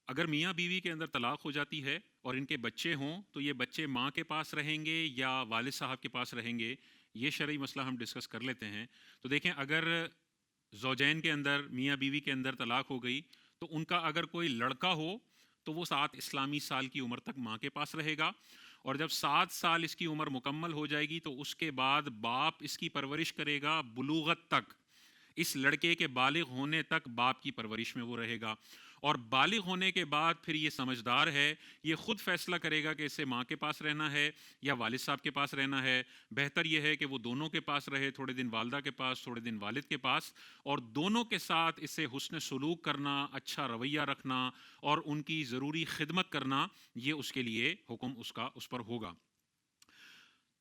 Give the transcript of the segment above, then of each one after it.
اگر میاں بیوی کے اندر طلاق ہو جاتی ہے اور ان کے بچے ہوں تو یہ بچے ماں کے پاس رہیں گے یا والد صاحب کے پاس رہیں گے، یہ شرعی مسئلہ ہم ڈسکس کر لیتے ہیں۔ تو دیکھیں، اگر زوجین کے اندر، میاں بیوی کے اندر طلاق ہو گئی تو ان کا اگر کوئی لڑکا ہو تو وہ 7 اسلامی سال کی عمر تک ماں کے پاس رہے گا، اور جب 7 سال اس کی عمر مکمل ہو جائے گی تو اس کے بعد باپ اس کی پرورش کرے گا بلوغت تک۔ اس لڑکے کے بالغ ہونے تک باپ کی پرورش میں وہ رہے گا، اور بالغ ہونے کے بعد پھر یہ سمجھدار ہے، یہ خود فیصلہ کرے گا کہ اسے ماں کے پاس رہنا ہے یا والد صاحب کے پاس رہنا ہے۔ بہتر یہ ہے کہ وہ دونوں کے پاس رہے، تھوڑے دن والدہ کے پاس، تھوڑے دن والد کے پاس، اور دونوں کے ساتھ اسے حسن سلوک کرنا، اچھا رویہ رکھنا اور ان کی ضروری خدمت کرنا، یہ اس کے لیے حکم اس پر ہوگا۔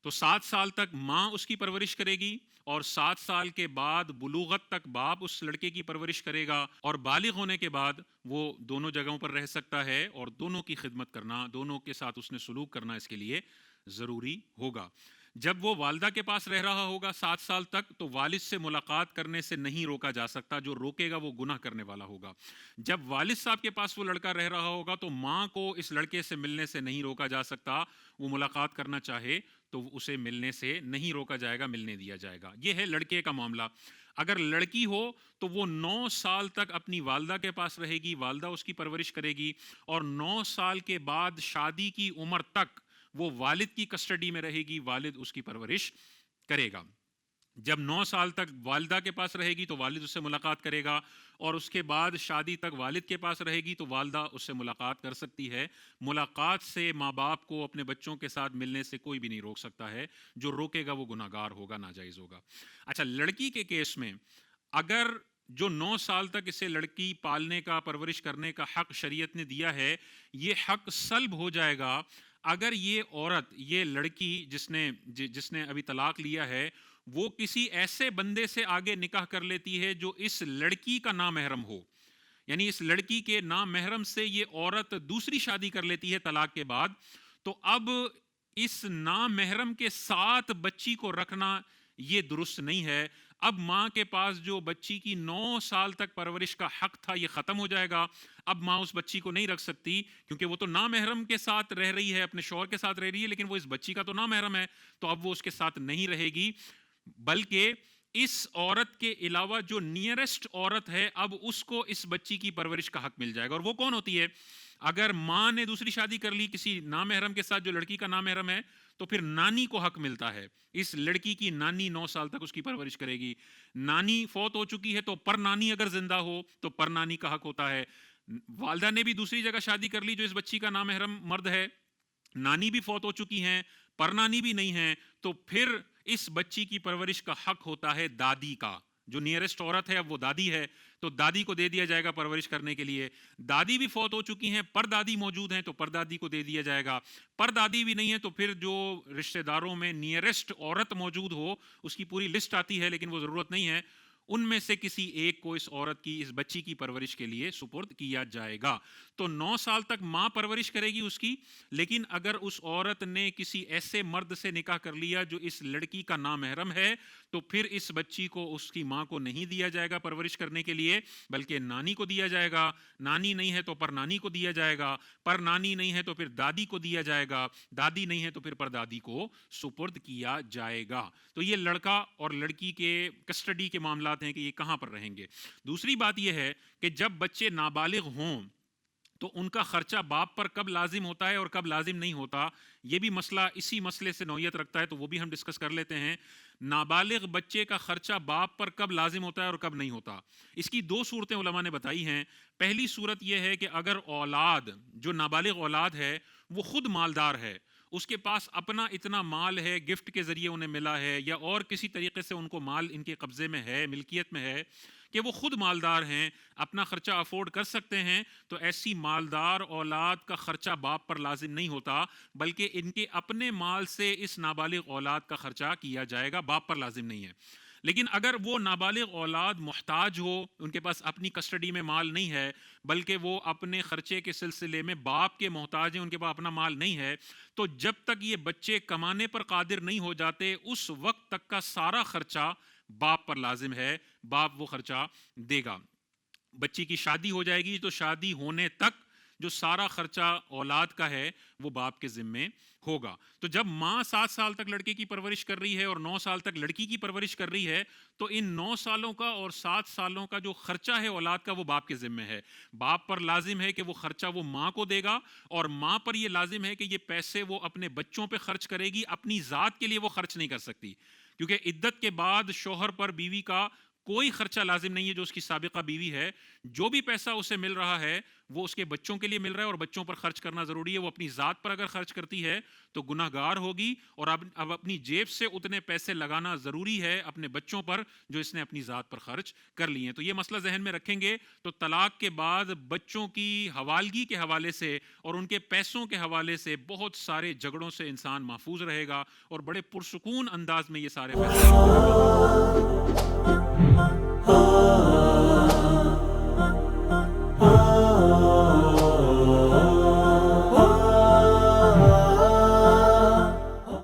تو 7 سال تک ماں اس کی پرورش کرے گی، اور 7 سال کے بعد بلوغت تک باپ اس لڑکے کی پرورش کرے گا، اور بالغ ہونے کے بعد وہ دونوں جگہوں پر رہ سکتا ہے، اور دونوں کی خدمت کرنا، دونوں کے ساتھ اس نے سلوک کرنا اس کے لیے ضروری ہوگا۔ جب وہ والدہ کے پاس رہ رہا ہوگا 7 سال تک تو والد سے ملاقات کرنے سے نہیں روکا جا سکتا، جو روکے گا وہ گناہ کرنے والا ہوگا۔ جب والد صاحب کے پاس وہ لڑکا رہ رہا ہوگا تو ماں کو اس لڑکے سے ملنے سے نہیں روکا جا سکتا، وہ ملاقات کرنا چاہے تو اسے ملنے سے نہیں روکا جائے گا، ملنے دیا جائے گا۔ یہ ہے لڑکے کا معاملہ۔ اگر لڑکی ہو تو وہ 9 سال تک اپنی والدہ کے پاس رہے گی، والدہ اس کی پرورش کرے گی، اور 9 سال کے بعد شادی کی عمر تک وہ والد کی کسٹڈی میں رہے گی، والد اس کی پرورش کرے گا۔ جب 9 سال تک والدہ کے پاس رہے گی تو والد اس سے ملاقات کرے گا، اور اس کے بعد شادی تک والد کے پاس رہے گی تو والدہ اس سے ملاقات کر سکتی ہے۔ ملاقات سے ماں باپ کو اپنے بچوں کے ساتھ ملنے سے کوئی بھی نہیں روک سکتا ہے، جو روکے گا وہ گناہ گار ہوگا، ناجائز ہوگا۔ اچھا، لڑکی کے کیس میں اگر جو 9 سال تک اسے لڑکی پالنے کا، پرورش کرنے کا حق شریعت نے دیا ہے، یہ حق سلب ہو جائے گا اگر یہ عورت، یہ لڑکی جس نے ابھی طلاق لیا ہے، وہ کسی ایسے بندے سے آگے نکاح کر لیتی ہے جو اس لڑکی کا نامحرم ہو۔ یعنی اس لڑکی کے نامحرم سے یہ عورت دوسری شادی کر لیتی ہے طلاق کے بعد، تو اب اس نامحرم کے ساتھ بچی کو رکھنا یہ درست نہیں ہے۔ اب ماں کے پاس جو بچی کی 9 سال تک پرورش کا حق تھا یہ ختم ہو جائے گا۔ اب ماں اس بچی کو نہیں رکھ سکتی، کیونکہ وہ تو نامحرم کے ساتھ رہ رہی ہے، اپنے شوہر کے ساتھ رہ رہی ہے، لیکن وہ اس بچی کا تو نامحرم ہے، تو اب وہ اس کے ساتھ نہیں رہے گی، بلکہ اس عورت کے علاوہ جو نیئرسٹ عورت ہے اب اس کو اس بچی کی پرورش کا حق مل جائے گا۔ اور وہ کون ہوتی ہے؟ اگر ماں نے دوسری شادی کر لی کسی نامحرم کے ساتھ جو لڑکی کا نامحرم ہے، تو پھر نانی کو حق ملتا ہے۔ اس لڑکی کی نانی 9 سال تک اس کی پرورش کرے گی۔ نانی فوت ہو چکی ہے تو پر نانی اگر زندہ ہو تو پر نانی کا حق ہوتا ہے۔ والدہ نے بھی دوسری جگہ شادی کر لی جو اس بچی کا نامحرم مرد ہے، نانی بھی فوت ہو چکی ہیں، پر نانی بھی نہیں ہیں، تو پھر اس بچی کی پرورش کا حق ہوتا ہے دادی کا۔ جو نیئرسٹ عورت ہے اب وہ دادی ہے، تو دادی کو دے دیا جائے گا پرورش کرنے کے لیے۔ دادی بھی فوت ہو چکی ہیں، پر دادی موجود ہیں تو پر دادی کو دے دیا جائے گا۔ پر دادی بھی نہیں ہے تو پھر جو رشتہ داروں میں نیئرسٹ عورت موجود ہو، اس کی پوری لسٹ آتی ہے لیکن وہ ضرورت نہیں ہے، ان میں سے کسی ایک کو اس عورت کی، اس بچی کی پرورش کے لیے سپرد کیا جائے گا۔ تو 9 سال تک ماں پرورش کرے گی اس کی، لیکن اگر اس عورت نے کسی ایسے مرد سے نکاح کر لیا جو اس لڑکی کا نامحرم ہے، تو پھر اس بچی کو اس کی ماں کو نہیں دیا جائے گا پرورش کرنے کے لیے، بلکہ نانی کو دیا جائے گا۔ نانی نہیں ہے تو پر نانی کو دیا جائے گا، پر نانی نہیں ہے تو پھر دادی کو دیا جائے گا، دادی نہیں ہے تو پھر پر دادی کو سپرد کیا جائے گا۔ تو یہ لڑکا اور لڑکی کے کسٹڈی کے معاملات ہیں کہ یہ کہاں پر رہیں گے۔ دوسری بات یہ ہے کہ جب بچے نابالغ ہوں تو ان کا خرچہ باپ پر کب لازم ہوتا ہے اور کب لازم نہیں ہوتا، یہ بھی مسئلہ اسی مسئلے سے نوعیت رکھتا ہے، تو وہ بھی ہم ڈسکس کر لیتے ہیں۔ نابالغ بچے کا خرچہ باپ پر کب لازم ہوتا ہے اور کب نہیں ہوتا، اس کی 2 صورتیں علماء نے بتائی ہیں۔ پہلی صورت یہ ہے کہ اگر اولاد، جو نابالغ اولاد ہے، وہ خود مالدار ہے، اس کے پاس اپنا اتنا مال ہے، گفٹ کے ذریعے انہیں ملا ہے یا اور کسی طریقے سے ان کو مال ان کے قبضے میں ہے، ملکیت میں ہے، کہ وہ خود مالدار ہیں، اپنا خرچہ افورڈ کر سکتے ہیں، تو ایسی مالدار اولاد کا خرچہ باپ پر لازم نہیں ہوتا، بلکہ ان کے اپنے مال سے اس نابالغ اولاد کا خرچہ کیا جائے گا، باپ پر لازم نہیں ہے۔ لیکن اگر وہ نابالغ اولاد محتاج ہو، ان کے پاس اپنی کسٹڈی میں مال نہیں ہے، بلکہ وہ اپنے خرچے کے سلسلے میں باپ کے محتاج ہیں، ان کے پاس اپنا مال نہیں ہے، تو جب تک یہ بچے کمانے پر قادر نہیں ہو جاتے اس وقت تک کا سارا خرچہ باپ پر لازم ہے، باپ وہ خرچہ دے گا۔ بچی کی شادی ہو جائے گی تو شادی ہونے تک جو سارا خرچہ اولاد کا ہے وہ باپ کے ذمے ہوگا. تو جب ماں 7 سال تک لڑکے کی پرورش کر رہی ہے اور 9 سال تک لڑکی کی پرورش کر رہی ہے تو ان 9 سالوں کا اور 7 سالوں کا جو خرچہ ہے اولاد کا وہ باپ کے ذمے ہے. باپ پر لازم ہے کہ وہ خرچہ وہ ماں کو دے گا اور ماں پر یہ لازم ہے کہ یہ پیسے وہ اپنے بچوں پہ خرچ کرے گی, اپنی ذات کے لیے وہ خرچ نہیں کر سکتی, کیونکہ عدت کے بعد شوہر پر بیوی کا کوئی خرچہ لازم نہیں ہے جو اس کی سابقہ بیوی ہے. جو بھی پیسہ اسے مل رہا ہے وہ اس کے بچوں کے لیے مل رہا ہے اور بچوں پر خرچ کرنا ضروری ہے. وہ اپنی ذات پر اگر خرچ کرتی ہے تو گناہ گار ہوگی, اور اب اپنی جیب سے اتنے پیسے لگانا ضروری ہے اپنے بچوں پر جو اس نے اپنی ذات پر خرچ کر لی ہیں. تو یہ مسئلہ ذہن میں رکھیں گے تو طلاق کے بعد بچوں کی حوالگی کے حوالے سے اور ان کے پیسوں کے حوالے سے بہت سارے جھگڑوں سے انسان محفوظ رہے گا اور بڑے پرسکون انداز میں یہ سارے فیصلے